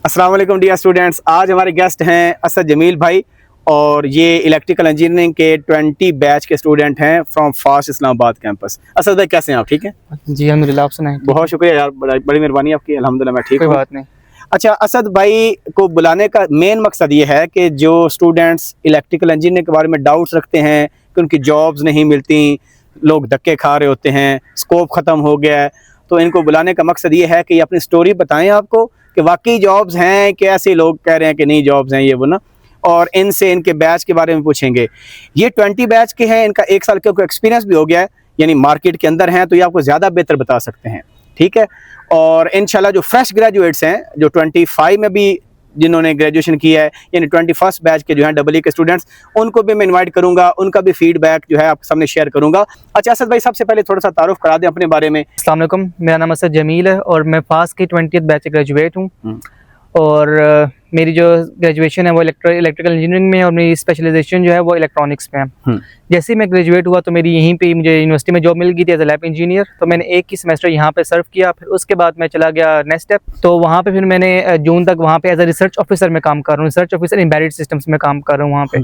अस्सलाम वालेकुम dear students. आज हमारे गेस्ट हैं असद जमील भाई और ये इलेक्ट्रिकल इंजीनियरिंग के 20 बैच के स्टूडेंट हैं from fast Islamabad campus. Asad भाई कैसे हैं आप? ठीक है जी अल्हम्दुलिल्लाह, आप सुनाएं। बहुत शुक्रिया यार, बड़ी मेहरबानी आपकी। अल्हम्दुलिल्लाह मैं ठीक कोई हूँ। बात नहीं। अच्छा, असद भाई को बुलाने का मेन मकसद ये है कि जो स्टूडेंट्स इलेक्ट्रिकल इंजीनियरिंग के बारे में डाउट्स रखते हैं कि उनकी जॉब्स नहीं मिलती, लोग धक्के खा रहे होते हैं, स्कोप ख़त्म हो गया है, तो इनको बुलाने का मकसद ये है कि ये अपनी स्टोरी बताएं आपको कि वाकई जॉब्स हैं कि ऐसे लोग कह रहे हैं कि नहीं जॉब्स हैं, ये वो ना। और इनसे इनके बैच के बारे में पूछेंगे। ये 20 बैच के हैं, इनका 1 साल का एक्सपीरियंस भी हो गया है, यानी मार्केट के अंदर हैं, तो ये आपको ज़्यादा बेहतर बता सकते हैं। ठीक है। और इंशाल्लाह जो फ्रेश ग्रेजुएट्स हैं, जो 25 में भी जिन्होंने ग्रेजुएशन किया है, यानी 21st बैच के जो हैं EE के स्टूडेंट्स, उनको भी मैं इनवाइट करूंगा, उनका भी फीडबैक जो है आपके सामने शेयर करूंगा। अच्छा असद भाई, सबसे पहले थोड़ा सा तारुफ करा दें अपने बारे में। अस्सलाम वालेकुम, मेरा नाम असद जमील है और मैं फास्ट की 20th बैच से ग्रेजुएट हूँ। और मेरी जो ग्रेजुएशन है वो इलेक्ट्रिकल इंजीनियरिंग में है और मेरी स्पेशलाइजेशन जो है वो इलेक्ट्रॉनिक्स में है। जैसे ही मैं ग्रेजुएट हुआ तो मेरी यहीं पे मुझे यूनिवर्सिटी में जॉब मिल गई थी एज ए लैब इंजीनियर। तो मैंने एक ही सेमेस्टर यहाँ पे सर्व किया, फिर उसके बाद मैं चला गया नेक्स्ट स्टेप। तो वहाँ पे फिर मैंने जून तक वहाँ पे एज ए रिसर्च ऑफिसर में काम कर रहा हूँ, रिसर्च ऑफिसर एम्बेडेड सिस्टम्स में काम कर रहा हूँ वहाँ पे।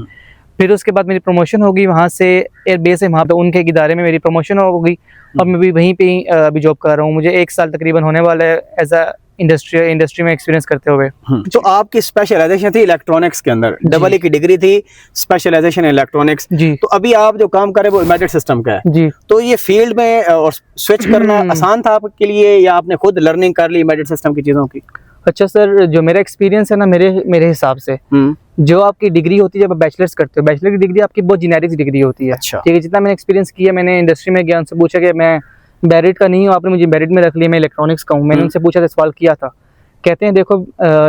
फिर उसके बाद मेरी प्रमोशन होगी, वहाँ से एयरबेस है, वहाँ पे उनके एक इदारे में मेरी प्रमोशन हो गई और मैं भी वहीं पे ही अभी जॉब कर रहा हूँ। मुझे 1 साल तकरीबन होने वाला है एज अ इंडस्ट्री में एक्सपीरियंस करते हुए। तो आपकी स्पेशलाइजेशन थी इलेक्ट्रॉनिक्स के अंदर, EE की डिग्री थी, स्पेशलाइजेशन इलेक्ट्रॉनिक्स जी। तो अभी आप जो काम कर रहे हैं वो एम्बेडेड सिस्टम का है जी। तो ये फील्ड में और स्विच करना आसान था आपके लिए या आपने खुद लर्निंग कर ली एम्बेडेड सिस्टम की चीज़ों की? अच्छा सर, जो मेरा एक्सपीरियंस है ना, मेरे हिसाब से जो आपकी डिग्री होती है जब आप बैचलर्स करते हो, बैचलर की डिग्री आपकी बहुत जेनेरिक डिग्री होती है। अच्छा। ठीक है, जितना मैंने एक्सपीरियंस किया, मैंने इंडस्ट्री में गया, उनसे पूछा कि मैं बैरिड का नहीं हूँ, आपने मुझे बैरिड में रख लिया, मैं इलेक्ट्रॉनिक्स का हूँ। मैंने उनसे पूछा था, सवाल किया था, कहते हैं देखो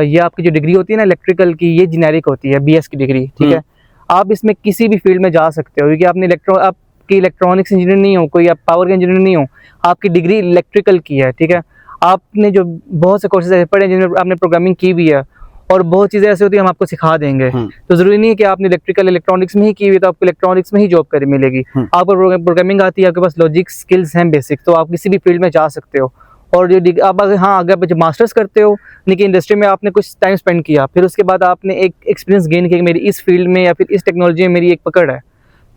ये आपकी जो डिग्री होती है ना इलेक्ट्रिकल की, ये जेनेरिक होती है, BS की डिग्री। ठीक है, आप इसमें किसी भी फील्ड में जा सकते हो क्योंकि आपने आपकी इलेक्ट्रॉनिक्स इंजीनियर नहीं हो, कोई आप पावर के इंजीनियर नहीं हो, आपकी डिग्री इलेक्ट्रिकल की है। ठीक है, आपने जो बहुत से कोर्सेज ऐसे पढ़े हैं जिनमें आपने प्रोग्रामिंग की भी है और बहुत चीज़ें ऐसी होती है हम आपको सिखा देंगे। तो ज़रूरी नहीं है कि आपने इलेक्ट्रॉनिक्स में ही की हुई तो आपको इलेक्ट्रॉनिक्स में ही जॉब कर मिलेगी। आपको प्रोग्रामिंग आती है, आपके पास लॉजिक स्किल्स हैं बेसिक, तो आप किसी भी फील्ड में जा सकते हो। और जो आप अगर अगर मास्टर्स करते हो यानी कि इंडस्ट्री में आपने कुछ टाइम स्पेंड किया, फिर उसके बाद आपने एक एक्सपीरियंस गेन किया कि मेरी इस फील्ड में या फिर इस टेक्नोलॉजी में मेरी एक पकड़ है,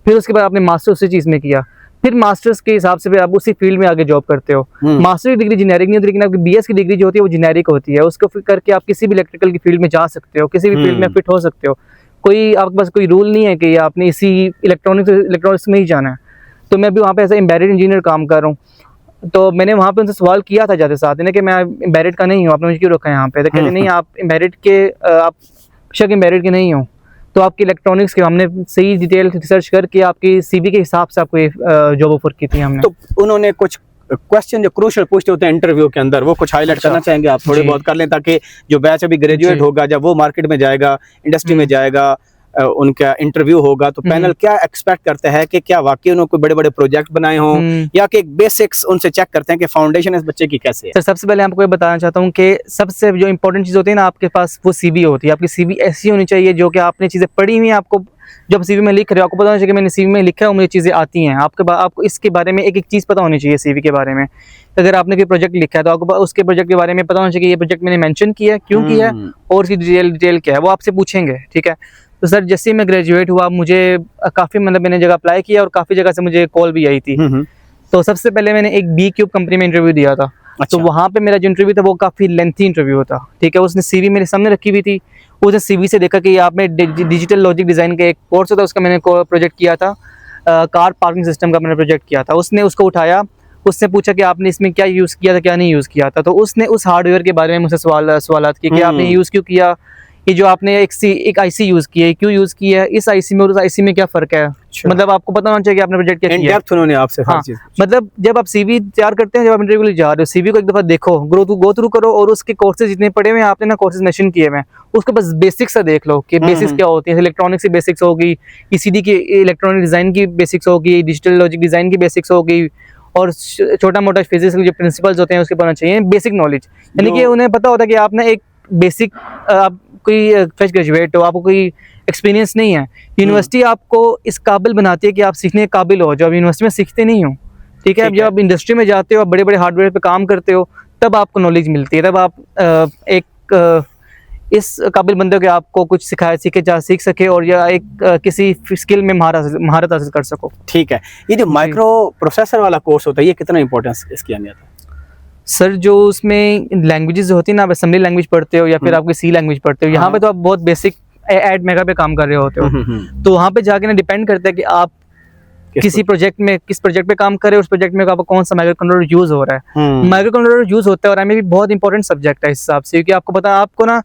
फिर उसके बाद आपने मास्टर उसी चीज़ में किया, फिर मास्टर्स के हिसाब से फिर आप उसी फील्ड में आगे जॉब करते हो। मास्टर की डिग्री जेनेरिक नहीं होती, लेकिन आपकी BS की डिग्री जो होती है वो जेनेरिक होती है। उसको फिर करके आप किसी भी इलेक्ट्रिकल की फील्ड में जा सकते हो, किसी भी फील्ड में फिट हो सकते हो। कोई आपके पास कोई रूल नहीं है कि आपने इसी इलेक्ट्रॉनिक्स में ही जाना है। तो मैं भी वहाँ पे ऐसा एम्बेडेड इंजीनियर काम कर रहा हूँ। तो मैंने वहाँ पे उनसे सवाल किया था जाते साथ कि मैं एम्बेडेड का नहीं हूँ, आपने मुझे क्यों रखा है यहाँ पे? तो कहते नहीं, आप एम्बेडेड के आप शक एम्बेडेड के नहीं हो, तो आपकी इलेक्ट्रॉनिक्स के हमने सही डिटेल रिसर्च करके आपकी CV के हिसाब से आपको जॉब ऑफर की थी हमने। तो उन्होंने कुछ क्वेश्चन जो क्रूशियल पूछते होते हैं इंटरव्यू के अंदर, वो कुछ हाईलाइट करना चाहेंगे आप? थोड़े बहुत कर लें ताकि जो बैच अभी ग्रेजुएट होगा, जब वो मार्केट में जाएगा, इंडस्ट्री में जाएगा, उनका इंटरव्यू होगा तो पैनल क्या एक्सपेक्ट करता है कि क्या वाकई उन्होंने कोई बड़े बड़े प्रोजेक्ट बनाए हों या कि बेसिक्स उनसे चेक करते हैं कि फाउंडेशन इस बच्चे की कैसे है? सर, सबसे पहले आपको ये बताना चाहता हूँ कि सबसे जो इंपॉर्टेंट चीज़ होती है ना आपके पास, वो CV होती है। आपकी CV ऐसी होनी चाहिए जो कि आपने चीज़ें पढ़ी हुई हैं, आपको जब CV में लिख रहे हो आपको पता होना चाहिए कि मैंने CV में लिखा है और मुझे चीज़ें आती हैं। आपको इसके बारे में एक एक चीज़ पता होनी चाहिए CV के बारे में। तो अगर आपने कोई प्रोजेक्ट लिखा है तो आपको उसके प्रोजेक्ट के बारे में पता होना चाहिए कि ये प्रोजेक्ट मैंने मेंशन किया है, क्यों किया है और उसकी डिटेल क्या है, वो आपसे पूछेंगे। ठीक है, तो सर जैसे ही मैं ग्रेजुएट हुआ मुझे काफ़ी मैंने जगह अप्लाई किया और काफ़ी जगह से मुझे कॉल भी आई थी। तो सबसे पहले मैंने एक B-क्यूब कंपनी में इंटरव्यू दिया था। तो वहाँ पे मेरा जो इंटरव्यू था वो काफ़ी लेंथी इंटरव्यू था। ठीक है, उसने CV मेरे सामने रखी हुई थी, उसने CV से देखा कि आप में डिजिटल लॉजिक डिज़ाइन का एक कोर्स होता है, उसका मैंने प्रोजेक्ट किया था, कार पार्किंग सिस्टम का मैंने प्रोजेक्ट किया था। उसने उसको उठाया, उससे पूछा कि आपने इसमें क्या यूज़ किया था, क्या नहीं यूज़ किया था। तो उसने उस हार्डवेयर के बारे में मुझसे सवाल किए कि आपने यूज़ क्यों किया, ये जो आपने एक IC यूज़ की है क्यों यूज़ की है, इस IC में और उस IC में क्या फ़र्क है। मतलब आपको पता होना चाहिए कि आपने प्रोजेक्ट क्या किया है। उन्होंने आपसे हर चीज़ मतलब जब आप CV तैयार करते हैं, जब आप इंटरव्यू के लिए जा रहे हो, CV को एक दफ़ा देखो, गो थ्रू करो और उसके कोर्सेज जितने पढ़े हुए हैं आपने ना, कोर्सेज मेंशन किए हुए हैं, उसके बस बेसिक्स सा देख लो कि बेसिक्स क्या होती है। इलेक्ट्रॉनिक्स की बेसिक्स होगी, ECD की इलेक्ट्रॉनिक डिज़ाइन की बेसिक्स होगी, डिजिटल लॉजिक डिज़ाइन की बेसिक्स होगी और छोटा मोटा फिजिक्स के जो प्रिंसिपल्स होते हैं उसके पता चाहिए, बेसिक नॉलेज। यानी कि उन्हें पता होता है कि आपने एक बेसिक, आप कोई फ्रेश ग्रेजुएट हो, आपको कोई एक्सपीरियंस नहीं है, यूनिवर्सिटी आपको इस काबिल बनाती है कि आप सीखने के काबिल हो, जो आप यूनिवर्सिटी में सीखते नहीं हो। ठीक है, जब आप इंडस्ट्री में जाते हो, आप बड़े बड़े हार्डवेयर पे काम करते हो, तब आपको नॉलेज मिलती है, तब आप इस काबिल बंदे के आपको कुछ सीख सके और या एक किसी स्किल में महारत हासिल कर सको। ठीक है, ये जो माइक्रो प्रोसेसर वाला कोर्स होता है ये कितना इंपॉर्टेंस इसकी अहमियत है? सर जो उसमें लैंग्वेजेस होती है ना, आप असेंबली लैंग्वेज पढ़ते हो या फिर आपकी सी लैंग्वेज पढ़ते हो, यहाँ पे तो आप बहुत बेसिक एड मेगा पे काम कर रहे होते हो, तो वहाँ पे जाके ना डिपेंड करता है कि आप किस प्रोजेक्ट पे काम कर रहे हो, उस प्रोजेक्ट में आपका कौन सा माइक्रो कंट्रोलर यूज हो रहा है। माइक्रो कंट्रोलर यूज होता है और हमें भी बहुत इंपॉर्टेंट सब्जेक्ट है इस हिसाब से, क्योंकि आपको पता है आपको ना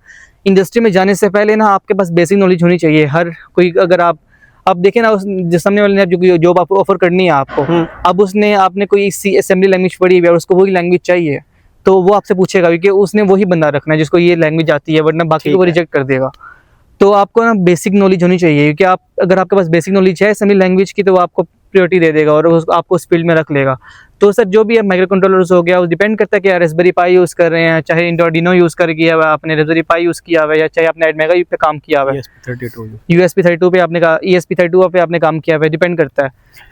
इंडस्ट्री में जाने से पहले ना आपके पास बेसिक नॉलेज होनी चाहिए। हर कोई अगर आप देखें ना, उस सामने वाले ने जो जॉब आपको ऑफर करनी है आपको, अब आपने कोई सी असेंबली लैंग्वेज पढ़ी है और उसको वही लैंग्वेज चाहिए, तो वो आपसे पूछेगा, क्योंकि उसने वही बंदा रखना है जिसको ये लैंग्वेज आती है, वरना बाकी को रिजेक्ट कर देगा। तो आपको ना बेसिक नॉलेज होनी चाहिए, क्योंकि अगर आपके पास बेसिक नॉलेज है असेंबली लैंग्वेज की, तो वो आपको प्रायोरिटी दे देगा और आपको उस फील्ड में रख लेगा। तो सर जो भी है माइक्रो कंट्रोलर्स हो गया, वो डिपेंड करता है कि रास्पबेरी पाई यूज़ कर रहे हैं, चाहे आर्डिनो यूज़ कर किया हुआ आपने, रास्पबेरी पाई यूज़ किया हुआ है, या चाहे आपने एडमेगा पे काम किया हुआ है, ESP32 पे आपने ESP32 पे आपने काम किया हुआ है, डिपेंड करता है।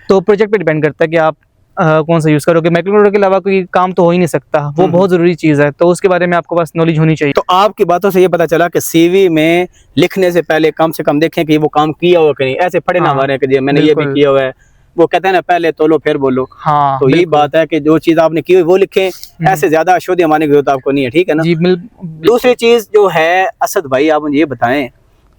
तो प्रोजेक्ट पे डिपेंड करता है कि आप कौन सा यूज़ करोगे। माइक्रो कंट्रोलर के अलावा कोई काम तो हो ही नहीं सकता, वो बहुत ज़रूरी चीज़ है, तो उसके बारे में आपको पास नॉलेज होनी चाहिए। तो आपकी बातों से ये पता चला कि सीवी में लिखने से पहले कम से कम देखें कि वो काम किया हुआ कि नहीं, ऐसे पढ़े ना मारे कि मैंने ये भी किया हुआ है। वो कहते हैं ना पहले तोलो फिर बोलो। हाँ, तो यही बात है कि जो चीज आपने की हुई वो लिखें, ऐसे ज्यादा अशोध्य मानने की जरूरत आपको नहीं है, ठीक है ना। जी दूसरी चीज जो है असद भाई, आप मुझे ये बताएं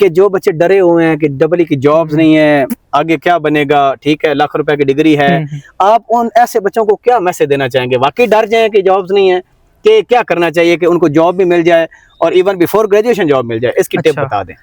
कि जो बच्चे डरे हुए हैं कि डबल की जॉब्स नहीं है, आगे क्या बनेगा, ठीक है, लाख रुपए की डिग्री है, आप उन ऐसे बच्चों को क्या मैसेज देना चाहेंगे? वाकई डर जाए कि जॉब्स नहीं है, कि क्या करना चाहिए कि उनको जॉब भी मिल जाए और इवन बिफोर ग्रेजुएशन जॉब मिल जाए? इसकी टिप बता दें।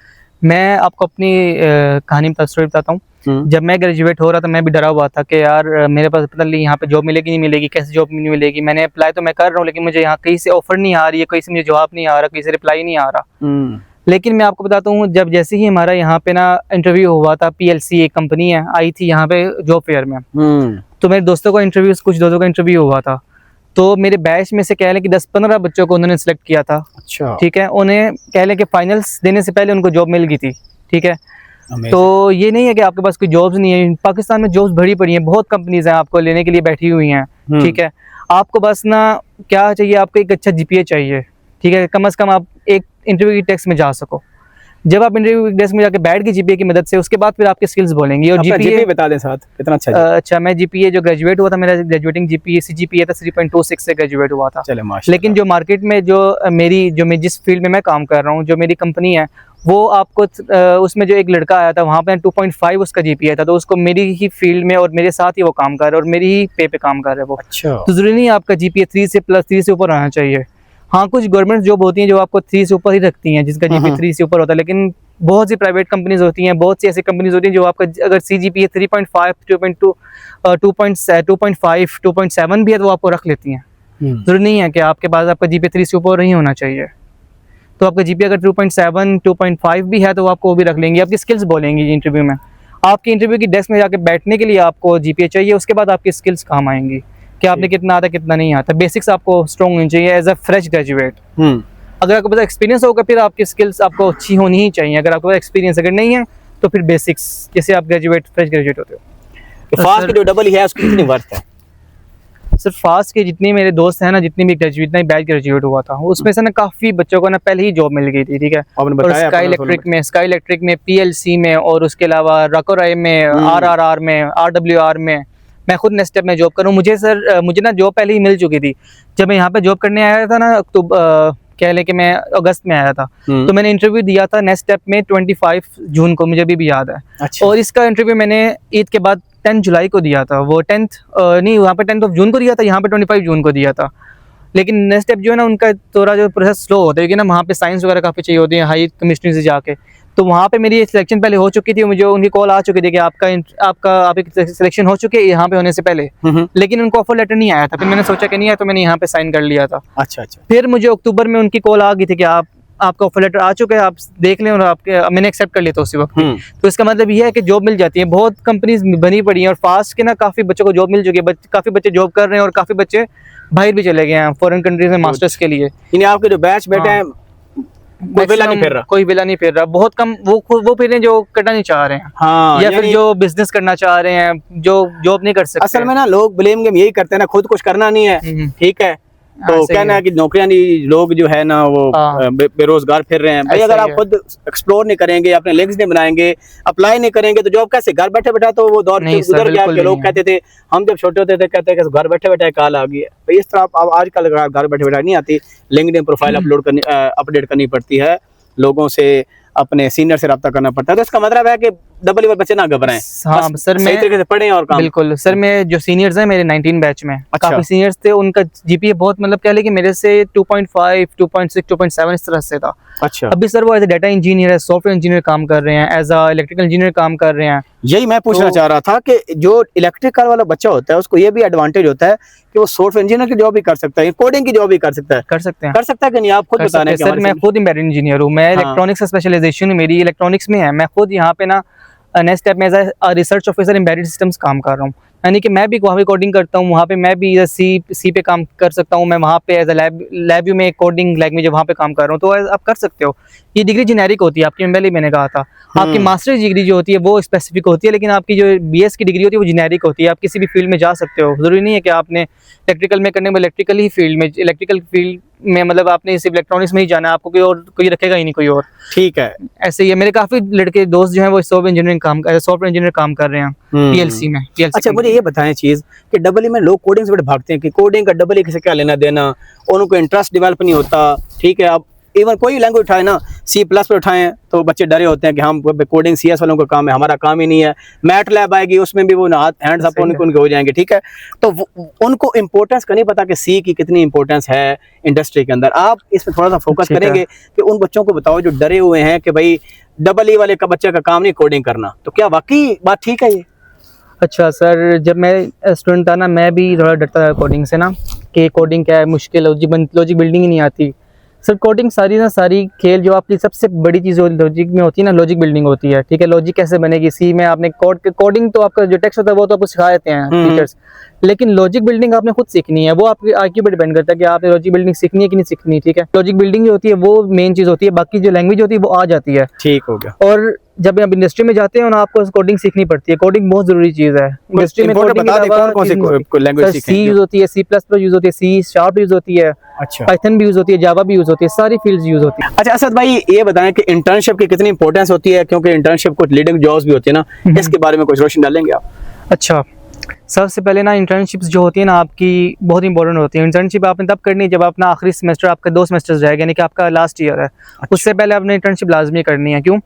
मैं आपको अपनी कहानी बताता हूँ। जब मैं ग्रेजुएट हो रहा था, मैं भी डरा हुआ था कि यार मेरे पास पता नहीं यहाँ पे जॉब मिलेगी नहीं मिलेगी, कैसे जॉब नहीं मिलेगी। मैंने अप्लाई तो मैं कर रहा हूँ, लेकिन मुझे यहाँ कहीं से ऑफर नहीं आ रही है, कहीं से मुझे जवाब नहीं आ रहा, कहीं से रिप्लाई नहीं आ रहा। लेकिन मैं आपको बताता हूँ, जब जैसे ही हमारा यहाँ पे ना इंटरव्यू हुआ था, PLC एक कंपनी है आई थी यहाँ पे जॉब फेयर में, तो मेरे दोस्तों का इंटरव्यू, कुछ दोस्तों का इंटरव्यू हुआ था, तो मेरे बैच में से कह लें कि 10-15 बच्चों को उन्होंने सिलेक्ट किया था। अच्छा, ठीक है, उन्हें कह लें कि फाइनल्स देने से पहले उनको जॉब मिल गई थी। ठीक है, तो ये नहीं है कि आपके पास कोई जॉब्स नहीं है, पाकिस्तान में जॉब्स भरी पड़ी हैं, बहुत कंपनीज हैं आपको लेने के लिए बैठी हुई हैं। ठीक है, आपको बस ना क्या चाहिए, आपको एक अच्छा GPA चाहिए। ठीक है, कम से कम आप एक इंटरव्यू की टेस्ट में जा सको। जब आप इंटरव्यू की टेस्ट में जाके बैठ गए GPA की मदद से, उसके बाद फिर आपके स्किल्स बोलेंगे। और GPA बता दें साथ कितना अच्छा है। अच्छा, मैं GPA जो ग्रेजुएट हुआ था, मेरा ग्रेजुएटिंग CGPA था 3.26 से ग्रेजुएट हुआ था। लेकिन जो मार्केट में जो मैं जिस फील्ड में मैं काम कर रहा हूँ, जो मेरी कंपनी है, वो आपको उसमें जो एक लड़का आया था, वहाँ पे 2.5 उसका GPA था, तो उसको मेरी ही फील्ड में और मेरे साथ ही वो काम कर रहा है और मेरी ही पे काम कर रहा है वो। अच्छा, तो जरूरी नहीं आपका GPA 3 से +3 से ऊपर आना चाहिए। हाँ, कुछ गवर्नमेंट जॉब होती हैं जो आपको 3 से ऊपर ही रखती हैं, जिसका GPA 3 से ऊपर होता है, लेकिन बहुत सी प्राइवेट कंपनीज होती हैं, बहुत सी ऐसी कंपनीज होती हैं जो आपका अगर CGPA 3.5, 2.2, 2.5, 2.7 भी है तो वो आपको रख लेती हैं। जरूरी नहीं है कि आपके पास आपका GPA 3 से ऊपर नहीं होना चाहिए। तो आपका GPA अगर 2.7, 2.5 भी है तो आपको वो भी रख लेंगे। आपकी स्किल्स बोलेंगी इंटरव्यू में। आपकी इंटरव्यू की डेस्क में जाके बैठने के लिए आपको GPA चाहिए, उसके बाद आपकी स्किल्स काम आएंगी कि आपने कितना आता कितना नहीं आता। बेसिक्स आपको स्ट्रॉन्ग होनी चाहिए एज अ फ्रेश ग्रेजुएट। अगर आपको पास एक्सपीरियंस होगा फिर आपकी स्किल्स आपको अच्छी होनी ही चाहिए। अगर आपके पास एक्सपीरियंस अगर नहीं है तो फिर बेसिक्स, जैसे आप फ्रेश ग्रेजुएट होते हो। फास्ट की जो डबल है उसकी कितनी वर्थ है? सर फास्ट के जितने मेरे दोस्त हैं ना, जितनी भी बैच ग्रेजुएट हुआ था, उसमें से ना काफ़ी बच्चों को ना पहले ही जॉब मिल गई थी। ठीक है, और स्काई इलेक्ट्रिक में PLC में, और उसके अलावा रकोराई में, RRR में, RWR में, मैं खुद नेक्स्ट स्टेप में जॉब करूँ। मुझे ना जॉब पहले ही मिल चुकी थी। जब मैं यहाँ पे जॉब करने आया था ना, तो कह लें कि मैं अगस्त में आया था, तो मैंने इंटरव्यू दिया था नेक्स्ट स्टेप में 25 जून को, मुझे भी याद है। अच्छा। और इसका इंटरव्यू मैंने ईद के बाद 10 जुलाई को दिया था। वो 10th नहीं, वहाँ पे 10th जून को दिया था, यहाँ पे 25 जून को दिया था। लेकिन नेक्स्ट स्टेप जो है ना, उनका थोड़ा जो प्रोसेस स्लो होता है, क्योंकि ना वहाँ पे साइंस वगैरह काफ़ी चाहिए होती है हाई केमिस्ट्री से जाके। तो वहाँ पे मेरी सिलेक्शन पहले हो चुकी थी, मुझे उनकी कॉल आ चुकी थी कि आपकी सिलेक्शन हो चुकी है यहाँ पे होने से पहले, लेकिन उनको ऑफर लेटर नहीं आया था। फिर मैंने सोचा कि नहीं आया, तो मैंने यहाँ पे साइन कर लिया था। अच्छा। फिर मुझे अक्टूबर में उनकी कॉल आ गई थी कि आपका ऑफर लेटर आ चुका है, आप देख लें, और मैंने एक्सेप्ट कर लिया था उसी वक्त। तो इसका मतलब ये है कि जॉब मिल जाती है, बहुत कंपनीज बनी पड़ी हैं, और फास्ट के ना काफ़ी बच्चों को जॉब मिल चुकी है। काफ़ी बच्चे जॉब कर रहे हैं और काफ़ी बच्चे बाहर भी चले गए हैं फॉरेन कंट्रीज में मास्टर्स के लिए। यानी आपके जो बैच बैठे हैं कोई वेला नहीं फिर रहा, बहुत कम वो फिर जो करना नहीं चाह रहे हैं। हाँ, या फिर जो बिजनेस करना चाह रहे हैं, जो जॉब नहीं कर सकते। असल में ना लोग ब्लेम गेम यही करते हैं ना, खुद कुछ करना नहीं है, ठीक है, तो सही कहना है। है कि नौकरियां नहीं, लोग जो है ना वो हाँ। बेरोजगार फिर रहे हैं भाई। ऐसा अगर ही आप है। खुद एक्सप्लोर नहीं करेंगे, अपने लिंक्स नहीं बनाएंगे, अप्लाई नहीं करेंगे, तो जॉब कैसे? घर बैठे बैठे तो वो दौर नहीं सर, गुजर गया बिल्कुल कि भी लोग नहीं है। कहते थे, हम जब छोटे होते थे कहते हैं कि घर बैठे बैठे कॉल आ गई है भाई। इस तरह अब आजकल घर बैठे बैठे नहीं आती, लिंक्डइन प्रोफाइल अपलोड करनी, अपडेट करनी पड़ती है, लोगों से, अपने सीनियर से रब्ता करना पड़ता है। तो इसका मतलब है कि डबल लेवल बच्चे ना घबराएं, हाँ बस सर, सही तरीके से पढ़ें और काम। बिल्कुल सर, मैं जो सीनियर्स हैं मेरे 19 बैच में, अच्छा। काफ़ी सीनियर्स थे, उनका जीपीए बहुत मतलब क्या है कि मेरे से 2.5, 2.6, 2.7 इस तरह से था। अच्छा, अभी सर वो एज ए डाटा इंजीनियर है, सॉफ्टवेयर इंजीनियर काम कर रहे हैं, एज अ इलेक्ट्रिकल इंजीनियर काम कर रहे हैं। यही मैं पूछना तो- चाह रहा था कि जो इलेक्ट्रिकल वाला बच्चा होता है उसको ये भी एडवांटेज होता है कि वो सॉफ्टवेयर इंजीनियर की जॉब भी कर सकता है, कोडिंग की जॉब भी कर सकता है। कर सकते हैं। कर सकता है कि नहीं? आप खुद कर बता सकते रहे हैं हैं कि सर, हमारे मैं से। खुद एम्बेडेड इंजीनियर हूँ, मैं हाँ। इलेक्ट्रॉनिक्स का स्पेशलाइजेशन मेरी इलेक्ट्रॉनिक्स में है। मैं खुद यहाँ पे ना नेक्स्ट स्टेप में as a research officer embedded systems काम कर रहा हूँ, यानी कि मैं भी वहाँ पे कोडिंग करता हूँ, वहाँ पे मैं भी सी पे काम कर सकता हूँ। मैं वहाँ पे एज अ लैब में कोडिंग लैंग्वेज वहाँ पे काम कर रहा हूँ। तो आप कर सकते हो। ये डिग्री जेनेरिक होती है आपकी, पहले मैंने कहा था। आपकी मास्टर्स डिग्री जो होती है वो स्पेसिफिक होती है, लेकिन आपकी जो बीएस की डिग्री होती है वो जेनेरिक होती है। आप किसी भी फील्ड में जा सकते हो, जरूरी नहीं है कि आपने इलेक्ट्रिकल में करने में इलेक्ट्रिकल ही फील्ड में, इलेक्ट्रिकल फील्ड में मतलब आपने सिर्फ इलेक्ट्रॉनिक्स में ही जाना है, आपको कोई रखेगा ही नहीं कोई और। ठीक है। ऐसे ही है, मेरे काफी लड़के दोस्त जो हैं वो सॉफ्टवेयर इंजीनियर काम कर रहे हैं पीएलसी में। अच्छा, मुझे ये बताएं चीज कि डबल ई में लोग कोडिंग से बड़े भागते हैं कि कोडिंग का डबल ई से क्या लेना देना, उनको इंटरेस्ट डेवलप नहीं होता। ठीक है, अब इवन कोई लैंग्वेज उठाए ना, सी प्लस पर उठाएं तो बच्चे डरे होते हैं कि हम कोडिंग सी एस वालों का काम है, हमारा काम ही नहीं है। मैट लैब आएगी उसमें भी वो हैंड्स अप उनके हो जाएंगे। ठीक है, तो उनको इंपॉर्टेंस का नहीं पता कि सी की कितनी इंपॉर्टेंस है इंडस्ट्री के अंदर। आप इस पर थोड़ा सा फोकस करेंगे कि उन बच्चों को बताओ जो डरे हुए हैं कि भाई डबल ई वाले का बच्चे का काम नहीं कोडिंग करना, तो क्या वाकई बात ठीक है ये? अच्छा सर, जब मैं स्टूडेंट था ना, मैं भी थोड़ा डरता था कोडिंग से ना, कि कोडिंग क्या है, मुश्किल लॉजिक बिल्डिंग ही नहीं आती। सर कोडिंग सारी खेल जो आपकी सबसे बड़ी चीज़ लॉजिक में होती है ना, लॉजिक बिल्डिंग होती है। ठीक है, लॉजिक कैसे बनेगी, सी में आपने कोडिंग तो आपका जो टेक्स्ट होता है वो तो आपको सिखा देते हैं टीचर्स, लेकिन लॉजिक बिल्डिंग आपने खुद सीखनी है। वो आपके आईक्यू पर डिपेंड करता है कि आपने लॉजिक बिल्डिंग सीखनी है कि नहीं सीखनी। ठीक है, लॉजिक बिल्डिंग जो होती है वो मेन चीज़ होती है, बाकी जो लैंग्वेज होती है वो आ जाती है। ठीक हो गया। और जब आप इंडस्ट्री में जाते हो ना, आपको कोडिंग सीखनी पड़ती है। कोडिंग बहुत जरूरी चीज है इंडस्ट्री में। कोडिंग बता दे कौन सी लैंग्वेज सीखें? सी यूज होती है, सी प्लस प्लस यूज होती है, सी शार्प यूज होती है, अच्छा, पाइथन भी यूज होती है, जावा भी यूज होती है, सारी फील्ड्स यूज होती है। अच्छा असद भाई ये बताएं कि इंटर्नशिप की कितनी इंपॉर्टेंस होती है, क्योंकि इंटर्नशिप कुछ लीडिंग जॉब्स भी होती है ना, इसके बारे में कुछ रोशनी डालेंगे आप? अच्छा, सबसे पहले ना इंटर्नशिप्स जो होती है ना आपकी बहुत इंपॉर्टेंट होती है। इंटर्नशिप आपने तब करनी है जब अपना आखिरी सेमेस्टर, आपका 2 सेमेस्टर्स रहेगा, यानी कि आपका लास्ट ईयर है। उससे पहले आपने इंटर्नशिप लाजमी करनी है। क्यों?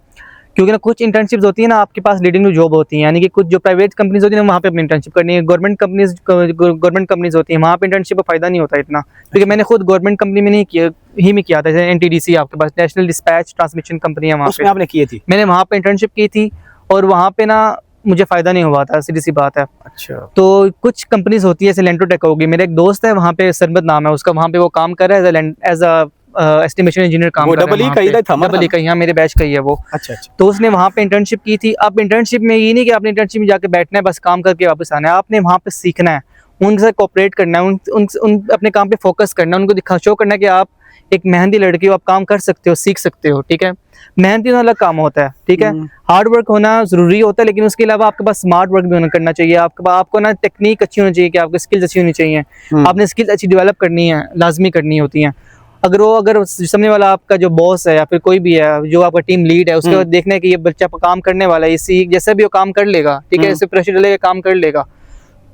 क्योंकि ना कुछ इंटर्नशिप्स होती है ना आपके पास लीडिंग जॉब होती है, यानी कि कुछ जो प्राइवेट कंपनीज होती है ना वहाँ पे अपनी इंटर्नशिप करनी है। गवर्नमेंट कंपनीज होती है, वहाँ पे इंटर्नशिप का फायदा नहीं होता इतना, क्योंकि मैंने खुद गवर्नमेंट कंपनी में नहीं किया था। जैसे एनटीडीसी आपके पास नेशनल डिस्पैच ट्रांसमिशन कंपनी है, वहाँ उसमें पे आपने किए थी? मैंने वहाँ पे इंटर्नशिप की थी और वहाँ पे ना मुझे फ़ायदा नहीं हुआ था, सीधी सी बात है। अच्छा, तो कुछ कंपनीज होती है जैसे लेंटोटेक होगी, मेरा एक दोस्त है वहाँ पे, सरबत नाम है उसका, वहाँ पे वो काम कर रहा है एज अ एस्टिमेशन इंजीनियर काम कर रहा है। डबल ई का ही था हमारा? डबल ई का, यहाँ मेरे बैच का ही है वो। अच्छा अच्छा, तो उसने वहाँ पे इंटर्नशिप की थी। अब इंटर्नशिप में ये नहीं कि आपने इंटर्नशिप में जाके बैठना है बस काम करके वापस आना है, आपने वहाँ पे सीखना है, उनके साथ कोऑपरेट करना है, उन अपने काम पे फोकस करना है, उनको शो करना है कि आप एक मेहनती लड़की हो, आप काम कर सकते हो, सीख सकते हो। ठीक है, मेहनती होना अलग काम होता है। ठीक है, हार्ड वर्क होना जरूरी होता है, लेकिन उसके अलावा आपके पास स्मार्ट वर्क भी करना चाहिए। आपको ना टेक्निक अच्छी होनी चाहिए, कि आपको स्किल्स अच्छी होनी चाहिए, आपने स्किल्स अच्छी डेवलप करनी है, लाजमी करनी होती हैं। अगर सामने वाला आपका जो बॉस है या फिर कोई भी है जो आपका टीम लीड है, उसके बाद देखना है कि ये बच्चा काम करने वाला है, इसी जैसे भी वो काम कर लेगा। ठीक है, इसे प्रेशर डालेगा काम कर लेगा।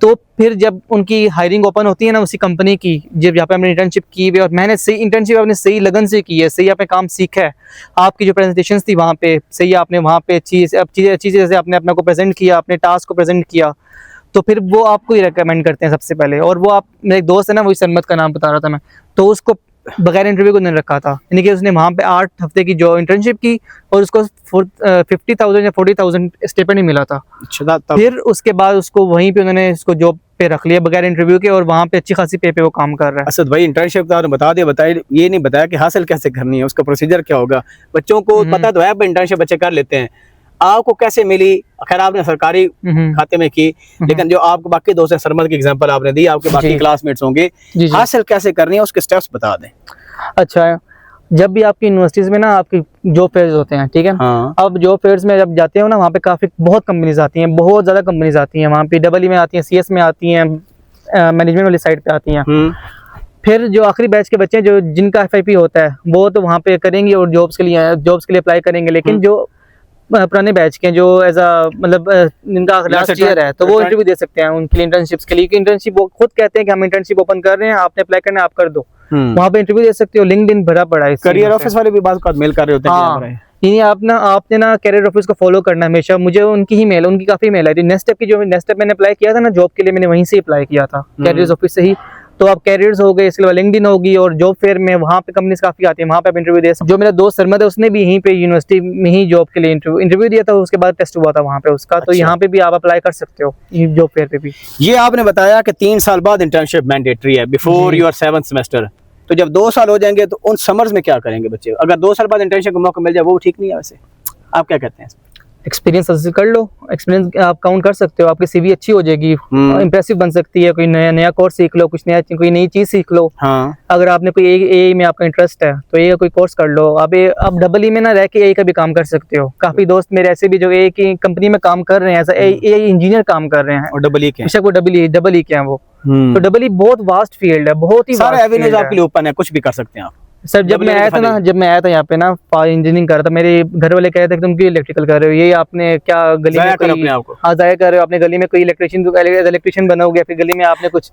तो फिर जब उनकी हायरिंग ओपन होती है ना उसी कंपनी की, जब यहाँ पे आपने इंटर्नशिप की हुई और मेहनत सही इंटर्नशिप आपने सही लगन से की है, सही आपने काम सीखा है, आपकी जो प्रेजेंटेशंस थी वहाँ पे सही, आपने वहाँ पे अच्छी चीज़ से आपने अपने को प्रेजेंट किया, अपने टास्क को प्रेजेंट किया, तो फिर वो आपको ही रिकमेंड करते हैं सबसे पहले। और वो आप, मेरे एक दोस्त है ना, वही सरमत का नाम बता रहा था मैं, तो उसको बगैर इंटरव्यू को नहीं रखा था, यानी कि उसने वहाँ पे 8 हफ्ते की जो इंटर्नशिप की और उसको 50,000 या 40,000 स्टेपेंड ही मिला था। अच्छा, फिर उसके बाद उसको वहीं पे उन्होंने इसको जॉब पे रख लिया बगैर इंटरव्यू के, और वहाँ पे अच्छी खासी पे वो काम कर रहा है। असद भाई इंटर्नशिप तो आपने बताया, ये नहीं बताया कि हासिल कैसे करनी है, उसका प्रोसीजर क्या होगा। बच्चों को पता तो है इंटर्नशिप बच्चे कर लेते हैं, आपको कैसे मिली? खैर आपने सरकारी खाते में की, लेकिन जो आपको बाकी दोस्त हैं, सरमद की एग्जांपल आपने दी, आपके बाकी क्लासमेट्स होंगे, हासिल कैसे करनी है उसके स्टेप्स बता दें। अच्छा, जब भी आपकी यूनिवर्सिटीज में ना आपकी जॉब फेयर्स होते हैं, ठीक है, हाँ। अब जॉब फेयर्स में जब जाते हो ना, वहाँ पे बहुत कंपनीज आती हैं, बहुत ज़्यादा कंपनीज आती हैं वहाँ पे, डबल ई में आती हैं, सीएस में आती हैं, मैनेजमेंट वाली साइड पे आती हैं। फिर जो आखिरी बैच के बच्चे हैं जो जिनका FIP होता है वो तो वहाँ पे करेंगे और जॉब्स के लिए अप्लाई करेंगे, लेकिन जो पुराने बैच के हैं जो एज अ मतलब जिनका लास्ट ईयर है तो वो इंटरव्यू दे सकते हैं उनके लिए इंटर्नशिप्स के लिए। इंटर्नशिप वो खुद कहते हैं कि हम इंटर्नशिप ओपन कर रहे हैं, आपने अप्लाई करना है आप कर दो, वहाँ पे इंटरव्यू दे सकते हो। लिंक्डइन भरा पड़ा है, करियर ऑफिस वाले भी बात मेल कर रहे होते हैं। हाँ, यानी आपने ना कैरियर ऑफिस को फॉलो करना है हमेशा। मुझे उनकी काफी मेल आई थी। नेक्स्ट स्टेप मैंने अप्लाई किया था ना जॉब के लिए, मैंने वहीं से अप्लाई किया था कैरियर ऑफिस से ही। तो आप कैरियर्स हो गए, इसके बाद लिंक्डइन होगी और जॉब फेयर में वहाँ पे कंपनीज काफी आती है, वहाँ पे आप इंटरव्यू दे सकते। जो मेरा दोस्त सरमद है उसने भी यहीं पे यूनिवर्सिटी में ही जॉब के लिए इंटरव्यू दिया था, उसके बाद टेस्ट हुआ था वहाँ पे उसका। तो यहाँ पे भी आप अप्लाई कर सकते हो जॉब फेयर पे भी। ये आपने बताया कि 3 साल बाद इंटर्नशिप मैंडेटरी है बिफोर योर 7th सेमेस्टर। तो जब 2 साल हो जाएंगे तो उन समर्स में क्या करेंगे बच्चे? अगर 2 साल बाद इंटर्नशिप का मौका मिल जाए वो ठीक नहीं है? वैसे आप क्या कहते हैं? एक्सपीरियंस हासिल कर लो, एक्सपीरियंस आप काउंट कर सकते हो, आपकी CV अच्छी हो जाएगी, इंप्रेसिव बन सकती है। कोई नया कोर्स सीख लो, कोई नई चीज सीख लो। हाँ। अगर आपने कोई ए में आपका इंटरेस्ट है तो ए कोई कोर्स कर लो। आप डबल ई में ना रह के ए का भी काम कर सकते हो। काफी दोस्त मेरे ऐसे भी जो ए की कंपनी में काम कर रहे हैं, ऐसा ए इंजीनियर काम कर रहे हैं। और डबल ई क्या है वो? तो डबल ई बहुत वास्ट फील्ड है, बहुत ही सारे एवेन्यूज आपके लिए ओपन है, कुछ भी कर सकते हैं आप। सर जब मैं आया था यहाँ पे ना इंजीनियरिंग कर रहा था, मेरे घर वाले कह रहे थे कि तुम क्यों इलेक्ट्रिकल कर रहे हो, ये आपने क्या गली में कोई जाया कर रहे हो, अपने गली में कोई इलेक्ट्रिशियन बनोगे, फिर गली में आपने कुछ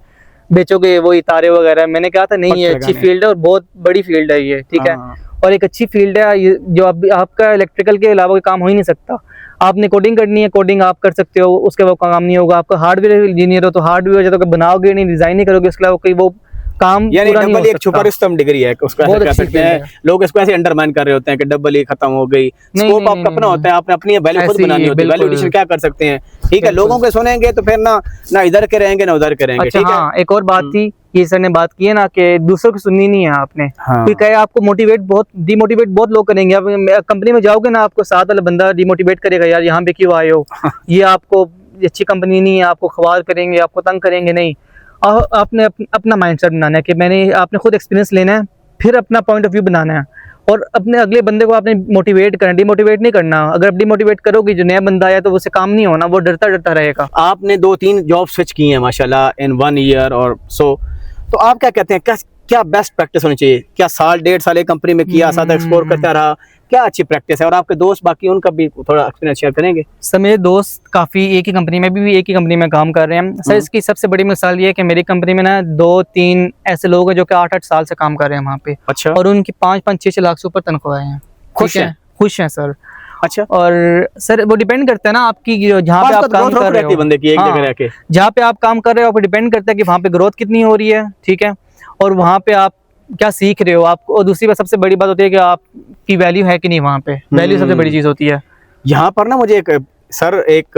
बेचोगे वही तारे वगैरह। मैंने कहा था नहीं ये अच्छी फील्ड है और बहुत बड़ी फील्ड है ये, ठीक है, और एक अच्छी फील्ड है जो आपका इलेक्ट्रिकल के अलावा कोई काम हो ही नहीं सकता। आपने कोडिंग करनी है, कोडिंग आप कर सकते हो, उसके वो काम नहीं होगा। आपका हार्डवेयर इंजीनियर हो तो हार्डवेयर तो बनाओगे नहीं, डिजाइन नहीं करोगे, उसके अलावा कोई वो काम यानी डबल एक छुपा रुस्तम डिग्री है, उसको ऐसे कह सकते हैं। लोग इसको ऐसे अंडरमाइन कर रहे होते हैं कि डबल ई खत्म हो गई। स्कोप आपका अपना होता है, आपने अपनी वैल्यू खुद बनानी होती है। वैल्यू एडिशन क्या कर सकते हैं, ठीक है। लोगों के सुनेंगे तो फिर ना इधर के रहेंगे ना उधर के रहेंगे, ठीक है। एक और बात थी, ये सर ने बात की है ना कि दूसरों की सुननी नहीं है आपने। कोई कहे आपको डिमोटिवेट बहुत लोग करेंगे। आप कंपनी में जाओगे ना, आपको साथ वाला बंदा डिमोटिवेट करेगा, यार यहाँ पे क्यों आए हो, ये आपको अच्छी कंपनी नहीं है, आपको ख्वार करेंगे, आपको तंग करेंगे। नहीं, आपने अपना माइंडसेट बनाना है कि आपने खुद एक्सपीरियंस लेना है, फिर अपना पॉइंट ऑफ व्यू बनाना है और अपने अगले बंदे को आपने मोटिवेट करना, डिमोटिवेट नहीं करना। अगर डिमोटिवेट करोगे, जो नया बंदा आया तो उससे काम नहीं होना, वो डरता रहेगा। आपने 2-3 जॉब स्विच की हैं माशाल्लाह इन 1 ईयर और सो, तो आप क्या कहते हैं क्या बेस्ट प्रैक्टिस होनी चाहिए? क्या 1.5 साल एक कंपनी में किया, साथ एक्सप्लोर करता रहा, क्या अच्छी प्रैक्टिस है? और आपके दोस्त बाकी उनका भी थोड़ा एक्सपीरियंस शेयर करेंगे? सर मेरे दोस्त काफ़ी एक ही कंपनी में काम कर रहे हैं सर। इसकी सबसे बड़ी मिसाल ये है कि मेरी कंपनी में ना 2-3 ऐसे लोग हैं जो कि 8-8 साल से काम कर रहे हैं वहाँ पे। अच्छा। और उनकी 5-6 लाख से ऊपर तनख्वाहें हैं। खुश हैं सर। अच्छा। और सर वो डिपेंड करता है ना आपकी जहाँ पे आप काम कर रहे हो, बंदे की एक जगह रह के जहाँ पे आप काम कर रहे हो, डिपेंड करता है कि वहाँ पे ग्रोथ कितनी हो रही है, ठीक है, और वहाँ पे आप क्या सीख रहे हो आपको। और दूसरी बात सबसे बड़ी बात होती है कि आपकी वैल्यू है कि नहीं, वहाँ पे वैल्यू सबसे बड़ी चीज होती है। यहाँ पर ना मुझे एक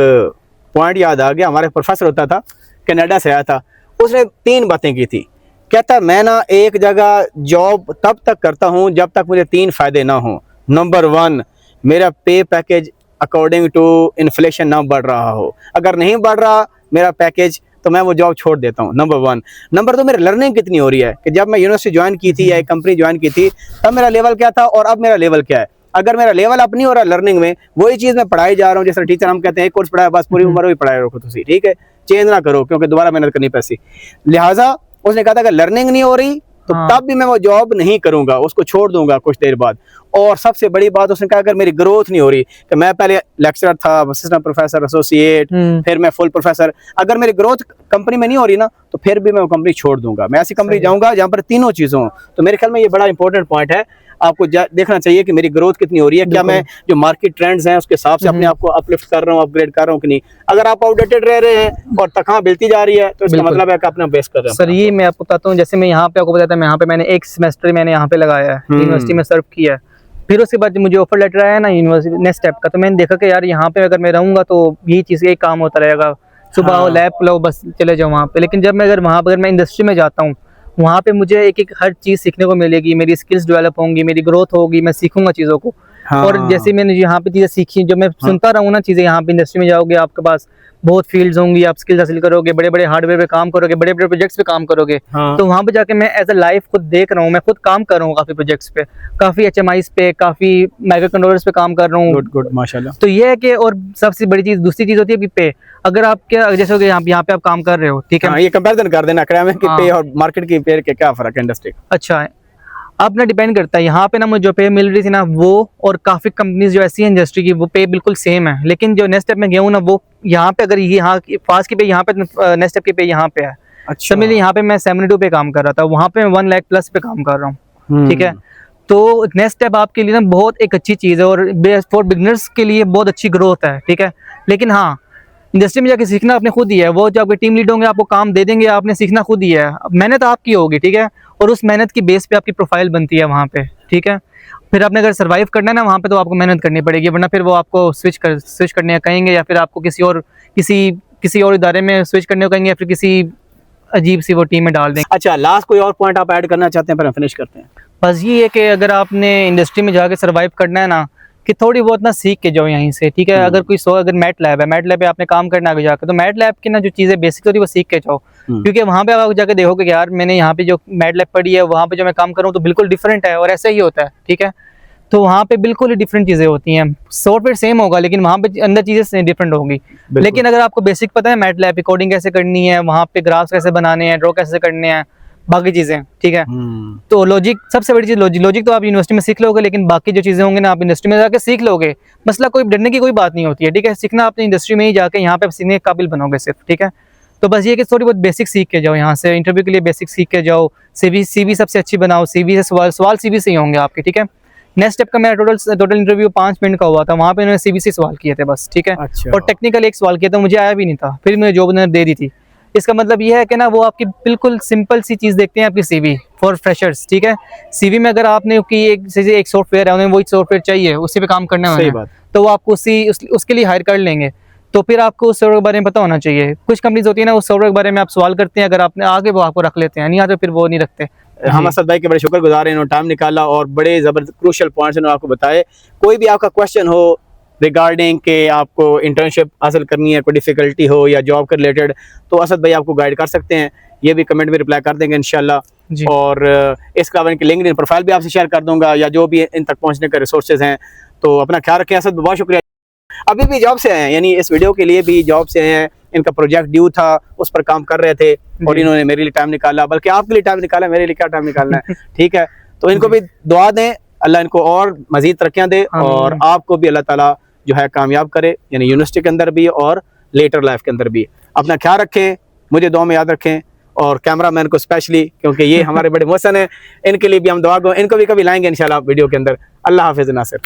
पॉइंट याद आ गया। हमारे प्रोफेसर होता था, कनाडा से आया था, उसने 3 बातें की थी। कहता मैं ना एक जगह जॉब तब तक करता हूँ जब तक मुझे 3 फायदे ना हो। नंबर 1, मेरा पे पैकेज अकॉर्डिंग टू इन्फ्लेशन ना बढ़ रहा हो। अगर नहीं बढ़ रहा मेरा पैकेज तो मैं वो जॉब छोड़ देता हूँ, नंबर 1। नंबर 2, मेरी लर्निंग कितनी हो रही है कि जब मैं यूनिवर्सिटी ज्वाइन की थी या एक कंपनी ज्वाइन की थी तब मेरा लेवल क्या था और अब मेरा लेवल क्या है। अगर मेरा लेवल अप नहीं हो रहा लर्निंग में, वही चीज़ मैं पढ़ाई जा रहा हूँ, जैसे टीचर हम कहते हैं एक कोर्स पढ़ाया बस पूरी उम्र वही पढ़ाई रखो तुसी, ठीक है, चेंज ना करो क्योंकि दोबारा मेहनत करनी पैसी। लिहाजा उसने कहा था अगर लर्निंग नहीं हो रही तो तब भी मैं वो जॉब नहीं करूंगा, उसको छोड़ दूंगा कुछ देर बाद। और सबसे बड़ी बात उसने कहा अगर मेरी ग्रोथ नहीं हो रही, कि मैं पहले लेक्चरर था, असिस्टेंट प्रोफेसर, एसोसिएट, फिर मैं फुल प्रोफेसर, अगर मेरी ग्रोथ कंपनी में नहीं हो रही ना तो फिर भी मैं वो कंपनी छोड़ दूंगा। मैं ऐसी कंपनी जाऊंगा जहाँ पर तीनों चीज़ हों। तो मेरे ख्याल में ये बड़ा इंपॉर्टेंट पॉइंट है। आपको देखना चाहिए कि मेरी ग्रोथ कितनी हो रही है, क्या मैं जो मार्केट ट्रेंड्स हैं उसके हिसाब से अपने आप को अपलिफ्ट कर रहा हूँ, अपग्रेड कर रहा हूँ कि नहीं। अगर आप आउटडेटेड रह रहे हैं और तनख्वाह मिलती जा रही है तो इसका मतलब है कि अपना बेस्ट कर रहे हैं। सर ये मैं आपको बताता हूँ, जैसे मैं यहाँ पे आपको बताता हूँ, यहाँ पे मैंने 1 सेमेस्टर मैंने यहाँ पे लगाया है, यूनिवर्सिटी में सर्व किया है। फिर उसके बाद मुझे ऑफर लेटर आया ना यूनिवर्सिटी नेक्स्ट स्टेप का, तो मैंने देखा कि यार यहाँ पे अगर मैं रहूँगा तो यही चीज़ एक काम होता रहेगा, सुबह लैब लो बस चले जाओ वहाँ पे। लेकिन जब मैं अगर मैं इंडस्ट्री में जाता हूँ, वहाँ पे मुझे एक हर चीज़ सीखने को मिलेगी, मेरी स्किल्स डेवलप होंगी, मेरी ग्रोथ होगी, मैं सीखूंगा चीज़ों को। हाँ। और जैसे मैंने यहाँ पे चीज़ें सीखी, जो मैं सुनता रहा हूँ ना चीज़ें, यहाँ पे इंडस्ट्री में जाओगे आपके पास बहुत फील्ड्स होंगी, आप स्किल्स हासिल करोगे, बड़े बड़े हार्डवेयर पे काम करोगे, बड़े बड़े प्रोजेक्ट्स पे काम करोगे। हाँ। तो वहाँ पे जाके मैं एज अ लाइफ खुद देख रहा हूँ, मैं खुद काम कर रहा हूँ काफ़ी प्रोजेक्ट्स पे, काफ़ी HMIs पे, काफ़ी माइक्रो कंट्रोलर्स पे काम कर रहा हूँ। गुड गुड माशाल्लाह। तो ये है कि, और सबसे बड़ी चीज़ दूसरी चीज़ होती है पे। अगर आप क्या, जैसे हो गया यहाँ पे आप काम कर रहे हो, ठीक है। हाँ, ये कंपैरिजन कर देना एकेडमिक की हाँ। पे और मार्केट की पे के क्या फर्क है इंडस्ट्री का? अच्छा, अब ना डिपेंड करता है। यहाँ पे ना मुझे जो पे मिल रही थी ना वो, और काफ़ी कंपनीज जो ऐसी हैं इंडस्ट्री की, वो पे बिल्कुल सेम है। लेकिन जो नेक्स्ट स्टेप में गया हूँ ना, वो यहाँ पे अगर यहाँ फास्ट की पे यहाँ पे, नेक्स्ट स्टेप की पे यहाँ पे है। अच्छा। समझ लीजिए यहाँ पे मैं 72 पे काम कर रहा था, वहाँ पे मैं 1 लाख प्लस पे काम कर रहा हूँ, ठीक है। तो नेक्स्ट स्टेप आपके लिए ना बहुत एक अच्छी चीज़ है, और फॉर बिगनर्स के लिए बहुत अच्छी ग्रोथ है, ठीक है। लेकिन हाँ, इंडस्ट्री में जाके सीखना आपने खुद ही है। वो जो आपके टीम लीड होंगे आपको काम दे देंगे, आपने सीखना खुद ही है। अब मेहनत आपकी होगी, ठीक है, और उस मेहनत की बेस पे आपकी प्रोफाइल बनती है वहाँ पे, ठीक है। फिर आपने अगर सर्वाइव करना है ना वहाँ पे, तो आपको मेहनत करनी पड़ेगी, वरना फिर वो आपको स्विच करने कहेंगे, या फिर आपको किसी और इदारे में स्विच करने को कहेंगे, या फिर किसी अजीब सी वो टीम में डाल देंगे। अच्छा, लास्ट कोई और पॉइंट आप ऐड करना चाहते हैं, फिर हम फिनिश करते हैं। बस ये है कि अगर आपने इंडस्ट्री में जाके सर्वाइव करना है ना, कि थोड़ी बहुत ना सीख के जाओ यहीं से, ठीक है। अगर अगर मैट लैब है, मैट लैब पे आपने काम करना है आगे जाकर, तो मैट लैब की ना जो चीज़ें बेसिक होती है वो सीख के जाओ। क्योंकि वहाँ पे आप जाके देखोगे कि यार मैंने यहाँ पे जो मैट लैब पढ़ी है, वहाँ पे जो मैं काम कर रहा हूँ तो बिल्कुल डिफरेंट है, और ऐसा ही होता है, ठीक है। तो वहाँ पे बिल्कुल ही डिफरेंट चीज़ें होती हैं। सॉफ्टवेयर सेम होगा, लेकिन वहाँ पे अंदर चीज़ें डिफरेंट होंगी। लेकिन अगर आपको बेसिक पता है मैट लैब की कोडिंग कैसे करनी है, वहाँ पे ग्राफ्स कैसे बनाने हैं, ड्रॉ कैसे करने हैं, बाकी चीज़ें, ठीक है। तो लॉजिक, सबसे बड़ी चीज़ लॉजिक तो आप यूनिवर्सिटी में सीख लोगे, लेकिन बाकी जो चीज़ें होंगी ना आप इंडस्ट्री में जाके सीख लोगे। मसला कोई डरने की कोई बात नहीं होती है, ठीक है। सीखना आपने इंडस्ट्री में ही जाके, यहाँ पे सीखने के काबिल बनोगे सिर्फ, ठीक है। तो बस ये कि थोड़ी बहुत बेसिक सीख के जाओ यहाँ से, इंटरव्यू के लिए बेसिक सीख के जाओ। सीवी सबसे अच्छी बनाओ, सीवी से सवाल सीवी से ही होंगे आपके, ठीक है। नेक्स्ट स्टेप का मेरा टोटल इंटरव्यू 5 मिनट का हुआ था, वहाँ पे उन्होंने सीवी से सवाल किए थे बस, ठीक है। अच्छा। और टेक्निकल एक सवाल किया था, मुझे आया भी नहीं था, फिर मुझे जॉब उन्होंने दे दी थी। इसका मतलब ये है कि ना वो आपकी बिल्कुल सिंपल सी चीज़ देखते हैं, आपकी सीवी फॉर फ्रेशर्स, ठीक है। सीवी में अगर आपने की एक सॉफ्टवेयर है, उन्हें वही सॉफ्टवेयर चाहिए, उसी पे काम करना है, तो वो आपको उसके लिए हायर कर लेंगे। तो फिर आपको उस सॉफ्टवेयर के बारे में पता होना चाहिए। कुछ कंपनीज होती है ना, उस सॉफ्टवेयर के बारे में आप सवाल करते हैं, अगर आपने आगे वो आपको रख लेते हैं, नहीं आते फिर वो नहीं रखते। हम असद भाई के बड़े शुक्रगुजार हैं, इन्होंने टाइम निकाला और बड़े ज़बरदस्त क्रूशियल पॉइंट्स इन्होंने आपको बताए। कोई भी आपका क्वेश्चन हो रिगार्डिंग के आपको इंटर्नशिप हासिल करनी है, कोई डिफ़िकल्टी हो या जॉब के रिलेटेड, तो असद भाई आपको गाइड कर सकते हैं। ये भी कमेंट में रिप्लाई कर देंगे इंशाल्लाह। और इसके अलावा इनकी लिंक्डइन प्रोफाइल भी आपसे शेयर कर दूंगा, या जो भी इन तक पहुंचने के रिसोर्सेज हैं। तो अपना ख्याल रखें असद, बहुत शुक्रिया। अभी भी जॉब से आए हैं, यानी इस वीडियो के लिए भी जॉब से आए हैं। इनका प्रोजेक्ट ड्यू था, उस पर काम कर रहे थे और इन्होंने मेरे लिए टाइम निकाला, बल्कि आपके लिए टाइम निकाला, मेरे लिए क्या टाइम निकालना है, ठीक है। तो इनको भी दुआ दें, अल्लाह इनको और मजीद तरक्कियां दे, और आपको भी अल्लाह ताला जो है कामयाब करे, यानी यूनिवर्सिटी के अंदर भी और लेटर लाइफ के अंदर भी। अपना ख्याल रखें, मुझे दुआ में याद रखें, और कैमरामैन को स्पेशली, क्योंकि ये हमारे बड़े मोहसन हैं, इनके लिए भी हम दुआ को, इनको भी कभी लाएंगे इंशाल्लाह वीडियो के अंदर। अल्लाह हाफिज़ नासिर।